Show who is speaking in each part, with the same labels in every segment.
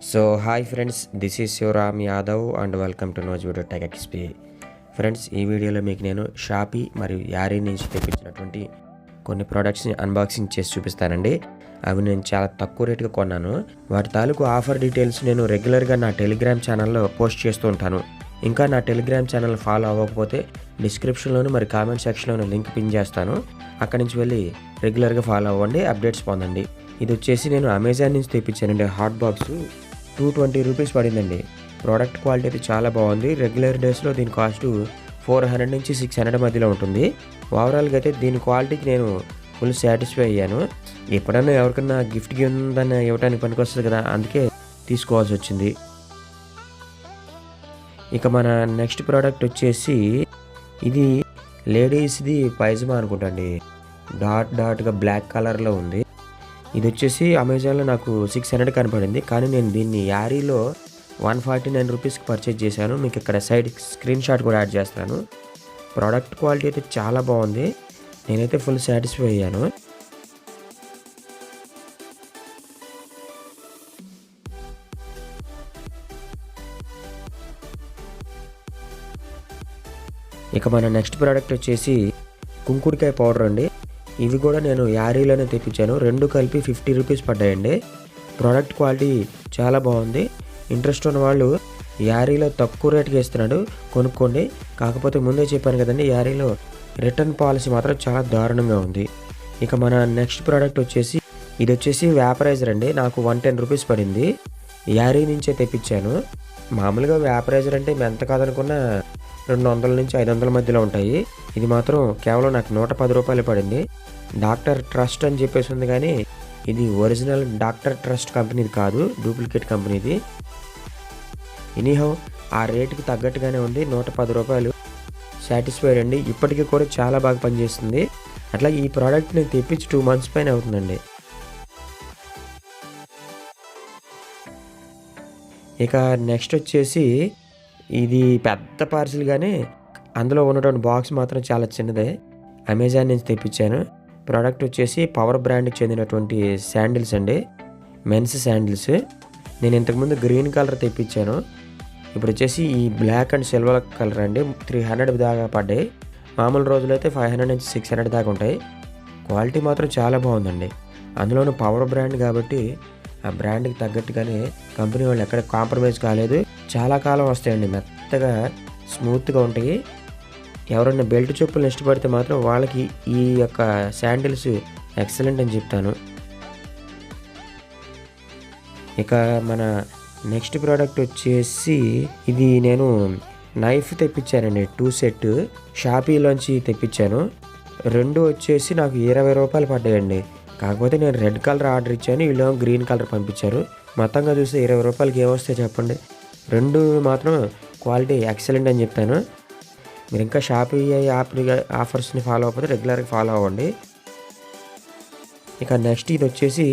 Speaker 1: So hi friends, this is Shivaram Yadav and welcome to knows video tech XP. Friends, ఈ వీడియోలో మీకు నేను షాపీ మరియు యారీ నుంచి తెప్పించినటువంటి కొన్ని ప్రోడక్ట్స్ని అన్బాక్సింగ్ చేసి చూపిస్తానండి. అవి నేను చాలా తక్కువ రేటుగా కొన్నాను. వాటి తాలూకు ఆఫర్ డీటెయిల్స్ నేను రెగ్యులర్గా నా టెలిగ్రామ్ ఛానల్లో పోస్ట్ చేస్తూ ఉంటాను. ఇంకా నా టెలిగ్రామ్ ఛానల్ ఫాలో అవ్వకపోతే డిస్క్రిప్షన్లోను మరి కామెంట్ సెక్షన్లోను లింక్ పిన్ చేస్తాను. అక్కడి నుంచి వెళ్ళి రెగ్యులర్గా ఫాలో అవ్వండి, అప్డేట్స్ పొందండి. ఇది వచ్చేసి నేను అమెజాన్ నుంచి తెప్పించానండి. హాట్ బాక్స్ 220 రూపీస్ పడిందండి. ప్రోడక్ట్ క్వాలిటీ అయితే చాలా బాగుంది. రెగ్యులర్ డేస్లో దీని కాస్ట్ 400 నుంచి 600 మధ్యలో ఉంటుంది. ఓవరాల్గా అయితే దీని క్వాలిటీకి నేను ఫుల్ సాటిస్ఫై అయ్యాను. ఎప్పుడన్నా ఎవరికన్నా గిఫ్ట్ ఉందని ఇవ్వడానికి పనికొస్తుంది కదా, అందుకే తీసుకోవాల్సి వచ్చింది. ఇక మన నెక్స్ట్ ప్రోడక్ట్ వచ్చేసి ఇది లేడీస్ది పైజమా అనుకుంటండి. డాట్గా బ్లాక్ కలర్లో ఉంది. ఇది వచ్చేసి అమెజాన్లో నాకు 600 కనపడింది, కానీ నేను దీన్ని యారీలో 149 రూపీస్కి పర్చేజ్ చేశాను. మీకు ఇక్కడ సైడ్ స్క్రీన్ షాట్ కూడా యాడ్ చేస్తాను. ప్రోడక్ట్ క్వాలిటీ అయితే చాలా బాగుంది. నేనైతే ఫుల్ సాటిస్ఫై అయ్యాను. ఇక మన నెక్స్ట్ ప్రోడక్ట్ వచ్చేసి కుంకుడుకాయ పౌడర్ అండి. ఇవి కూడా నేను యారీలోనే తెప్పించాను. రెండు కలిపి 50 రూపీస్ పడ్డాయండి. ప్రోడక్ట్ క్వాలిటీ చాలా బాగుంది. ఇంట్రెస్ట్ ఉన్న వాళ్ళు యారీలో తక్కువ రేటుకి ఇస్తున్నాడు, కొనుక్కోండి. కాకపోతే ముందే చెప్పాను కదండి, యారీలో రిటర్న్ పాలసీ మాత్రం చాలా దారుణంగా ఉంది. ఇక మన నెక్స్ట్ ప్రోడక్ట్ వచ్చేసి ఇది వచ్చేసి వ్యాపరైజర్ అండి. నాకు 110 రూపీస్ పడింది. యారీ నుంచే తెప్పించాను. మామూలుగా వ్యాపరైజర్ అంటే ఎంత కాదనుకున్నా 200 నుంచి 500 మధ్యలో ఉంటాయి. ఇది మాత్రం కేవలం నాకు 110 రూపాయలు పడింది. డాక్టర్ ట్రస్ట్ అని చెప్పేసి ఉంది, కానీ ఇది ఒరిజినల్ డాక్టర్ ట్రస్ట్ కంపెనీది కాదు, డూప్లికేట్ కంపెనీది. ఎనీహౌ ఆ రేటుకి తగ్గట్టుగానే ఉంది. 110 రూపాయలు సాటిస్ఫైడ్ అండి. ఇప్పటికీ కూడా చాలా బాగా పనిచేస్తుంది. అట్లా ఈ ప్రోడక్ట్ నేను తెప్పించి 2 మంత్స్ పైన అవుతుందండి. ఇక నెక్స్ట్ వచ్చేసి ఇది పెద్ద పార్సిల్, కానీ అందులో ఉన్నటువంటి బాక్స్ మాత్రం చాలా చిన్నదే. అమెజాన్ నుంచి తెప్పించాను. ప్రోడక్ట్ వచ్చేసి పవర్ బ్రాండ్కి చెందినటువంటి శాండిల్స్ అండి, మెన్స్ శాండిల్స్. నేను ఇంతకుముందు గ్రీన్ కలర్ తెప్పించాను. ఇప్పుడు వచ్చేసి ఈ బ్లాక్ అండ్ సిల్వర్ కలర్ అండి. 300 దాకా పడ్డాయి. మామూలు రోజులైతే 500 నుంచి 600 దాకా ఉంటాయి. క్వాలిటీ మాత్రం చాలా బాగుందండి. అందులోనూ పవర్ బ్రాండ్ కాబట్టి ఆ బ్రాండ్కి తగ్గట్టుగానే కంపెనీ వాళ్ళు ఎక్కడ కాంప్రమైజ్ కాలేదు. చాలా కాలం వస్తాయండి, మెత్తగా స్మూత్గా ఉంటాయి. ఎవరైనా బెల్ట్ చెప్పులను ఇష్టపడితే మాత్రం వాళ్ళకి ఈ యొక్క శాండిల్స్ ఎక్సలెంట్ అని చెప్తాను. ఇక మన నెక్స్ట్ ప్రోడక్ట్ వచ్చేసి ఇది నేను నైఫ్ తెప్పించానండి. 2 సెట్ షాపీలోంచి తెప్పించాను. 2 వచ్చేసి నాకు 20 రూపాయలు పడ్డాయండి. కాకపోతే నేను రెడ్ కలర్ ఆర్డర్ ఇచ్చాను, వీళ్ళు గ్రీన్ కలర్ పంపించారు. మొత్తంగా చూస్తే 20 రూపాయలకి ఏమొస్తాయి చెప్పండి. 2 మాత్రం క్వాలిటీ ఎక్సలెంట్ అని చెప్తాను. మీరు ఇంకా షాపీ యాప్ ఆఫర్స్ని ఫాలో అవ్వకపోతే రెగ్యులర్గా ఫాలో అవ్వండి. ఇక నెక్స్ట్ ఇది వచ్చేసి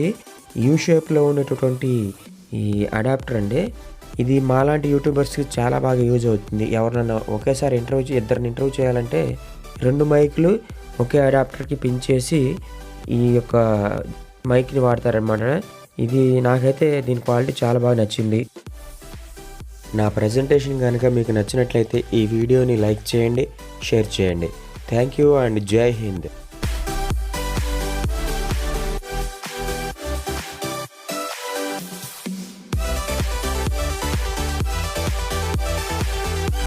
Speaker 1: యూ షేప్లో ఉన్నటువంటి ఈ అడాప్టర్ అండి. ఇది మాలాంటి యూట్యూబర్స్కి చాలా బాగా యూజ్ అవుతుంది. ఎవరినైనా ఒకేసారి ఇద్దరిని ఇంటర్వ్యూ చేయాలంటే 2 మైకులు ఒకే అడాప్టర్కి పిన్ చేసి ఈ యొక్క మైక్ని వాడతారనమాట. ఇది నాకైతే దీని క్వాలిటీ చాలా బాగా నచ్చింది. నా ప్రజెంటేషన్ కనుక మీకు నచ్చినట్లయితే ఈ వీడియోని లైక్ చేయండి, షేర్ చేయండి. థ్యాంక్ యూ అండ్ జై హింద్.